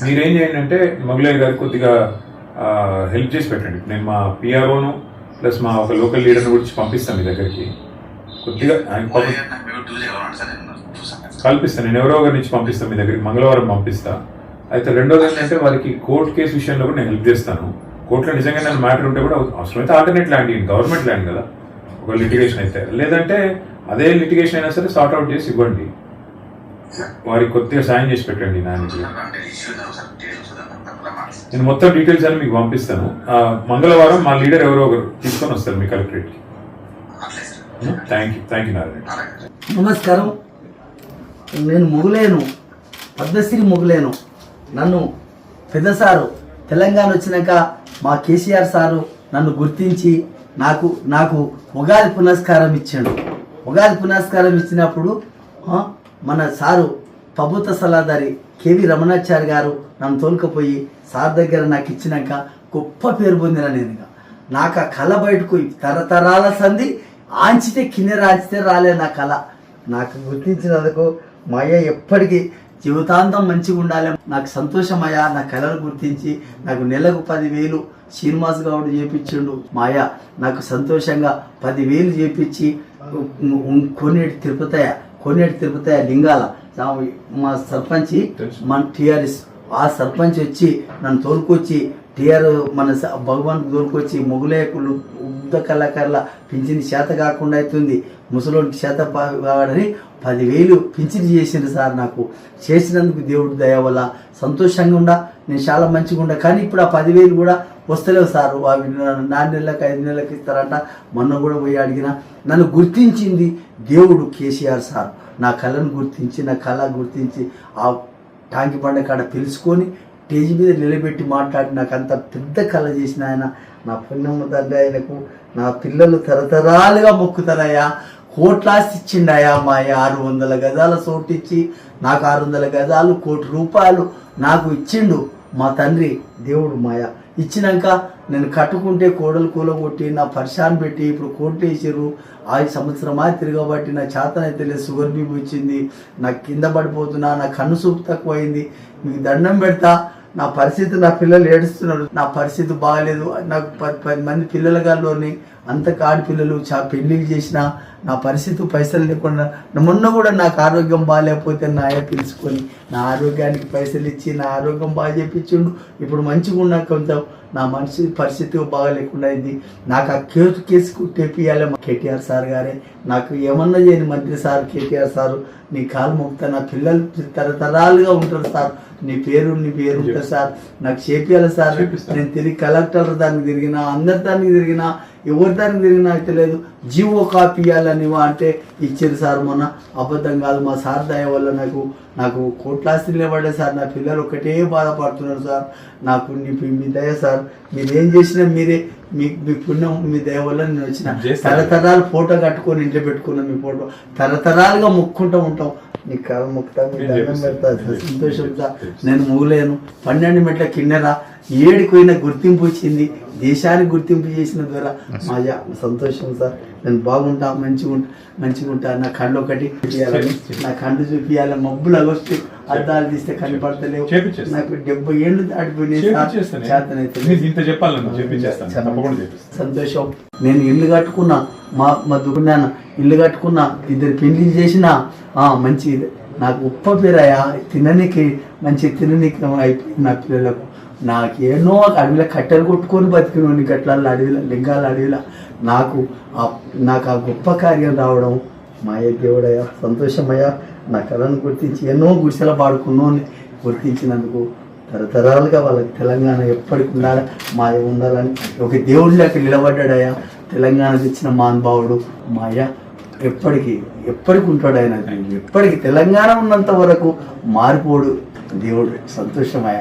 మీరేం చేయండి అంటే మొగలయ్య గారికి కొద్దిగా హెల్ప్ చేసి పెట్టండి. నేను మా పిఆర్ఓను ప్లస్ మా ఒక లోకల్ లీడర్ని గురించి పంపిస్తాను మీ దగ్గరికి. కొద్దిగా కల్పిస్తాను, నేను ఎవరో ఒకరి నుంచి పంపిస్తాను మీ దగ్గరికి, మంగళవారం పంపిస్తా. అయితే రెండోది ఏంటంటే వారికి కోర్టు కేసు విషయంలో కూడా నేను హెల్ప్ చేస్తాను. కోర్టులో నిజంగా నేను మ్యాటర్ ఉంటే కూడా అవసరమైతే ఆల్టర్నేట్ ల్యాండ్ ఇవ్వండి, గవర్నమెంట్ ల్యాండ్ కదా, ఒక లిటిగేషన్ అయితే, లేదంటే అదే లిటిగేషన్ అయినా సరే సార్ట్ అవుట్ చేసి ఇవ్వండి. వారికి కొద్దిగా సాయం చేసి పెట్టండి. నాన్నకి నేను మొత్తం డీటెయిల్స్ అని మీకు పంపిస్తాను. మంగళవారం మా లీడర్ ఎవరో ఒకరు తీసుకొని వస్తారు మీ కలెక్టరేట్కి. Thank you Narayana. నమస్కారం, నేను మొగలేను, పద్మశ్రీ మొగలేను. నన్ను పెద్ద సారు తెలంగాణ వచ్చినాక మా కేసీఆర్ సారు నన్ను గుర్తించి నాకు ఉగాది పునస్కారం ఇచ్చాడు. ఉగాది పునస్కారం ఇచ్చినప్పుడు మన సారు ప్రభుత్వ సలహాదారి కేవి రమణాచారి గారు నన్ను తోలుకపోయి సార్ దగ్గర నాకు ఇచ్చినాక గొప్ప పేరు పొందిన నేను. నాకు ఆ కళ బయటకు తరతరాల సంధి ఆంచితే కిన్నెర ఆంచితే రాలే నా కళ. నాకు గుర్తించినందుకు మా అయ్య ఎప్పటికీ జీవితాంతం మంచిగా ఉండాలి. నాకు సంతోషమయ్యా, నా కళను గుర్తించి నాకు నెలకు 10,000 శ్రీనివాస్ గౌడ్ చేపించిండు. మా అయ్య నాకు సంతోషంగా 10,000 చేపించి కోనేటి తిరుపతయ్య లింగాల మా సర్పంచ్ మన టీఆర్ఎస్ ఆ సర్పంచ్ వచ్చి నన్ను తోలుకొచ్చి మన భగవాన్ తోలుకొచ్చి మొగలేకులు ఉద్ద కళాకారుల పింఛని చేత కాకుండా అవుతుంది, ముసలోడికి చేత కావాలని 10,000 పింఛని చేసిండు సార్. నాకు చేసినందుకు దేవుడి దయ వల్ల సంతోషంగా ఉండా, నేను చాలా మంచిగా ఉండా. కానీ ఇప్పుడు ఆ 10,000 కూడా వస్తలేవు సార్. అవి 4 నెలలకు 5 నెలలకు ఇస్తారంట. మొన్న కూడా పోయి అడిగిన. నన్ను గుర్తించింది దేవుడు కేసీఆర్ సార్. నా కళను గుర్తించి, నా కళ గుర్తించి ఆ టాంకి బండ కాడ పిలుచుకొని స్టేజ్ మీద నిలబెట్టి మాట్లాడి నాకు అంత పెద్ద కళ చేసిన ఆయన. నా పుణ్యమ్మ తండ్రి ఆయనకు నా పిల్లలు తరతరాలుగా మొక్కుతారయ్యా. కోట్లాస్తి ఇచ్చిండయా మా 600 గజాల చోటు ఇచ్చి నాకు 600 గజాలు ₹1,00,00,000 నాకు ఇచ్చిండు మా తండ్రి దేవుడు. మాయ ఇచ్చినాక నేను కట్టుకుంటే కోడలు కూలగొట్టి నా పరిశాన్ పెట్టి ఇప్పుడు కోర్టు వేసారు. 5 సంవత్సరమా తిరగబట్టి నా చేతనైతే లేదు, షుగర్ బీపీ వచ్చింది, నాకు కింద పడిపోతున్నా, నా కన్ను చూపు తక్కువ అయింది. మీకు దండం పెడతా, నా పరిస్థితి, నా పిల్లలు ఏడుస్తున్నారు, నా పరిస్థితి బాగాలేదు. నాకు 10 మంది పిల్లల గాల్లోని అంత ఆడపిల్లలు పెళ్ళిళ్ళు చేసిన నా పరిస్థితి పైసలు లేకుండా. మొన్న కూడా నాకు ఆరోగ్యం బాగాలేకపోతే నా అయ్య పిలుచుకొని నా ఆరోగ్యానికి పైసలు ఇచ్చి నా ఆరోగ్యం బాగా చేయించిండు. ఇప్పుడు మంచిగా ఉన్నా కొంత నా మనిషి పరిస్థితి బాగా లేకుండా అయింది. నాకు ఆ కేసు తెప్పియాలి కేటీఆర్ సార్ గారే. నాకు ఏమన్నా చేయని మంత్రి సార్ కేటీఆర్ సారు, నీ కాలు మొక్తా, నా పిల్లలు తరతరాలుగా ఉంటారు సార్, నీ పేరు ఉంటుంది సార్, నాకు చేపియాలి సార్. నేను తిరిగి కలెక్టర్ దానికి తిరిగినా, అందరి దానికి తిరిగినా, ఎవరి దానికి తిరిగినా అయితే లేదు. జీవో కాపీ ఇవ్వాలని అంటే ఇచ్చారు సార్. మొన్న అబద్ధం కాదు, మా సార్ దయ వల్ల నాకు కోట్లాస్తి నిలబడ్డా సార్. నా పిల్లలు ఒకటే బాధపడుతున్నారు సార్. నాకు మీ దయ సార్, మీరు ఏం చేసినా మీరే, మీ పుణ్యం, మీ దయ వల్ల నేను వచ్చిన. తరతరాలు ఫోటో కట్టుకొని ఇంట్లో పెట్టుకున్నాం, మీ ఫోటో తరతరాలుగా మొక్కుంటూ ఉంటాం. నీ కాలు మొక్కుతా, మీ దండం పెడతా, సంతోషం సార్. నేను మూలేను 12 మెట్ల కిన్నెర 7కి పోయిన గుర్తింపు వచ్చింది, దేశానికి గుర్తింపు చేసిన ద్వారా మా సంతోషం సార్. నేను బాగుంటా, మంచిగా ఉంటా. నా కళ్ళు ఒకటి చూపించాలని, నా కళ్ళు చూపించాలి. మబ్బులు అగొస్తే అద్దాలు తీస్తే కనపడతలేవు. నాకు 70 ఏళ్ళు దాటిపోయినాయి సార్. చేతనైతే సంతోషం. నేను ఇల్లు కట్టుకున్నా, మా దుకున్నాను ఇల్లు కట్టుకున్నా, 2 పెళ్లిళ్ళు చేసిన. మంచి నాకు ఉప్ప పేరయ్యా, తిననీకి అయిపోయింది నా పిల్లలకు. నాకేనో అడవిలో కట్టెలు కొట్టుకొని బతికినోని గట్ల అడవిలో లింగాల అడవిలో నాకు ఆ గొప్ప కార్యం రావడం మా దేవుడయ్యా, సంతోషమయ్యా. నా కళను గుర్తించి ఎన్నో గుడిసెల పాడుకున్నోని గుర్తించినందుకు తరతరాలుగా వాళ్ళకి తెలంగాణ ఎప్పటికి ఉండాలి, మాయ ఉండాలని ఒక దేవుడిలోకి నిలబడ్డాడయ్యా. తెలంగాణ తెచ్చిన మహానుభావుడు మాయ ఎప్పటికీ ఉంటాడు ఆయన. ఎప్పటికీ తెలంగాణ ఉన్నంత వరకు మారిపోడు దేవుడు. సంతోషమయ్యా.